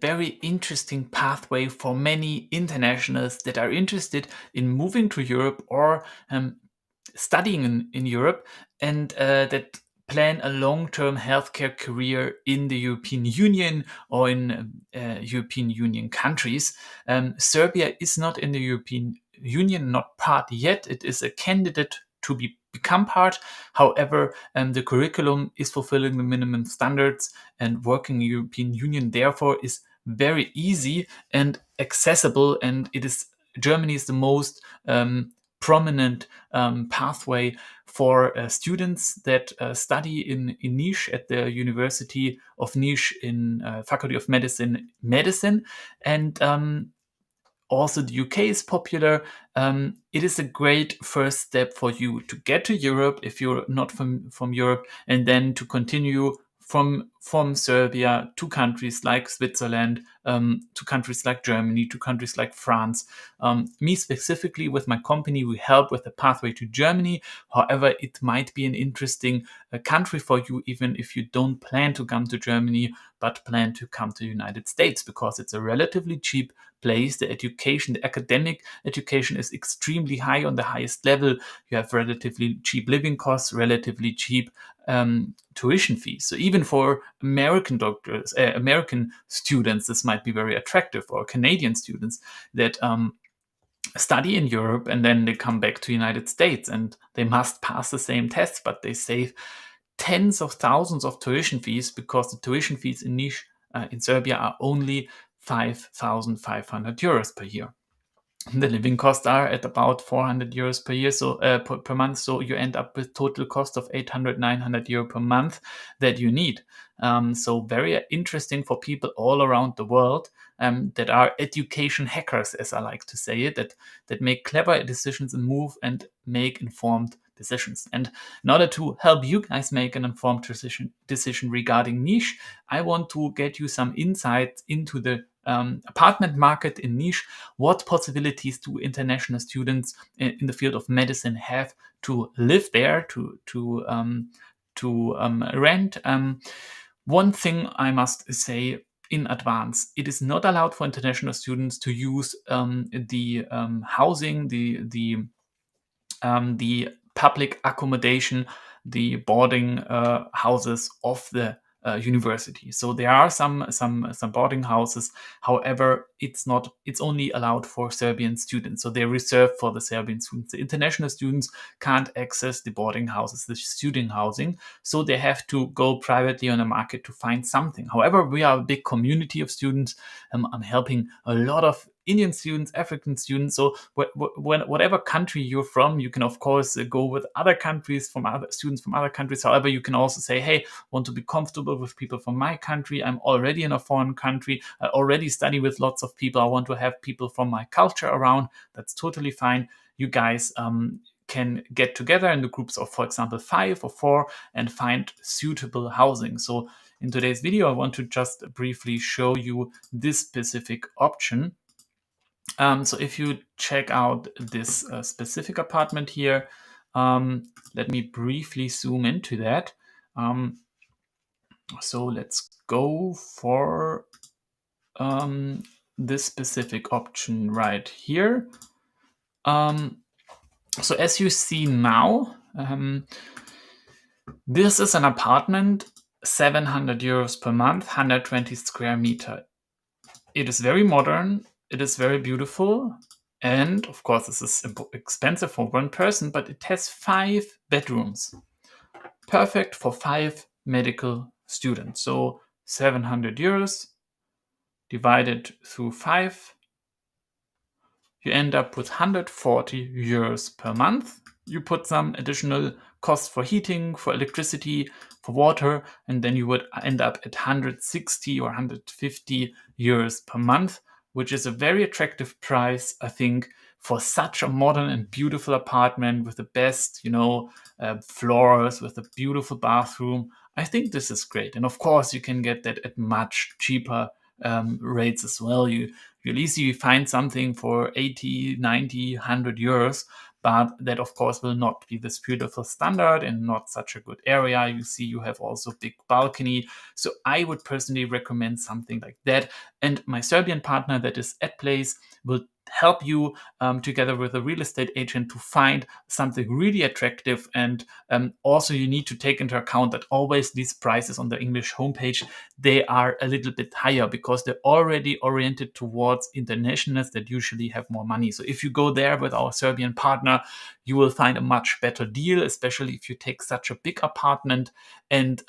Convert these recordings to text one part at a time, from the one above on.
very interesting pathway for many internationals that are interested in moving to Europe or studying in Europe, and that plan a long-term healthcare career in the European Union or in European Union countries. Serbia is not in the European Union, not part yet. It is a candidate to become part. However, the curriculum is fulfilling the minimum standards, and working in the European Union therefore is very easy and accessible. And it is Germany is the most prominent pathway for students that study in Niš at the University of Niš in Faculty of Medicine, and also the UK is popular. It is a great first step for you to get to Europe if you're not from Europe, and then to continue from Serbia to countries like Switzerland, to countries like Germany, to countries like France. Me specifically, with my company, we help with the pathway to Germany. However, it might be an interesting country for you, even if you don't plan to come to Germany, but plan to come to the United States, because it's a relatively cheap place. The education, the academic education, is extremely high, on the highest level. You have relatively cheap living costs, relatively cheap tuition fees. So even for American doctors, American students, this might be very attractive, or Canadian students that study in Europe and then they come back to the United States and they must pass the same tests, but they save tens of thousands of tuition fees, because the tuition fees in Niš, in Serbia, are only 5,500 euros per year. The living costs are at about 400 euros per year, so per month. So you end up with total cost of 800, 900 euro per month that you need. So very interesting for people all around the world that are education hackers, as I like to say it, that make clever decisions and move and make informed decisions. And in order to help you guys make an informed decision regarding Niš, I want to get you some insights into the apartment market in Niš. What possibilities do international students in the field of medicine have to live there, to rent? One thing I must say in advance: it is not allowed for international students to use the housing, the public accommodation, the boarding houses of the university. So there are some boarding houses. However, it's only allowed for Serbian students. So they're reserved for the Serbian students. The international students can't access the boarding houses, the student housing. So they have to go privately on the market to find something. However, we are a big community of students. I'm helping a lot of Indian students, African students. So whatever country you're from, you can of course go with other countries, from other students from other countries. However, you can also say, hey, want to be comfortable with people from my country. I'm already in a foreign country. I already study with lots of people. I want to have people from my culture around. That's totally fine. You guys can get together in the groups of, for example, 5 or 4 and find suitable housing. So in today's video, I want to just briefly show you this specific option. So if you check out this specific apartment here, let me briefly zoom into that. So let's go for this specific option right here. So as you see now, this is an apartment, 700 euros per month, 120 square meter. It is very modern. It is very beautiful. And of course, this is expensive for one person, but it has 5 bedrooms. Perfect for 5 medical students. So 700 euros divided through 5. You end up with 140 euros per month. You put some additional costs for heating, for electricity, for water, and then you would end up at 160 or 150 euros per month, which is a very attractive price, I think, for such a modern and beautiful apartment with the best, floors, with a beautiful bathroom. I think this is great. And of course, you can get that at much cheaper rates as well. You'll easily find something for 80, 90, 100 euros. but that of course will not be this beautiful standard and not such a good area. You see, you have also big balcony. So I would personally recommend something like that. And my Serbian partner that is at place will help you together with a real estate agent to find something really attractive. And also you need to take into account that always these prices on the English homepage, they are a little bit higher because they're already oriented towards internationals that usually have more money. So if you go there with our Serbian partner, you will find a much better deal, especially if you take such a big apartment, and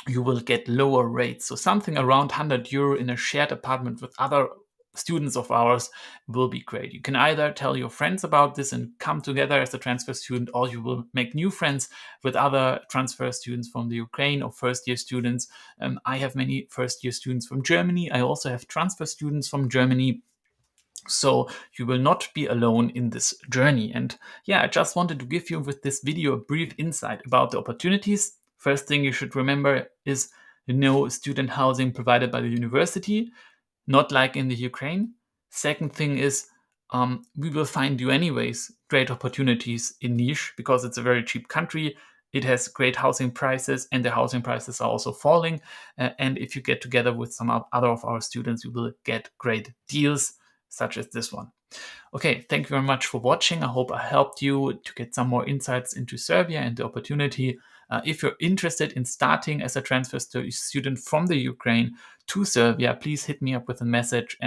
you will get lower rates. So something around 100 euro in a shared apartment with other students of ours will be great. You can either tell your friends about this and come together as a transfer student, or you will make new friends with other transfer students from the Ukraine or first year students. I have many first year students from Germany. I also have transfer students from Germany. So you will not be alone in this journey. And yeah, I just wanted to give you with this video a brief insight about the opportunities. First thing you should remember is student housing provided by the university, not like in the Ukraine. Second thing is we will find you anyways great opportunities in niche because it's a very cheap country. It has great housing prices, and the housing prices are also falling. And if you get together with some other of our students, you will get great deals such as this one. Okay, thank you very much for watching. I hope I helped you to get some more insights into Serbia and the opportunity. If you're interested in starting as a transfer student from the Ukraine to Serbia, please hit me up with a message.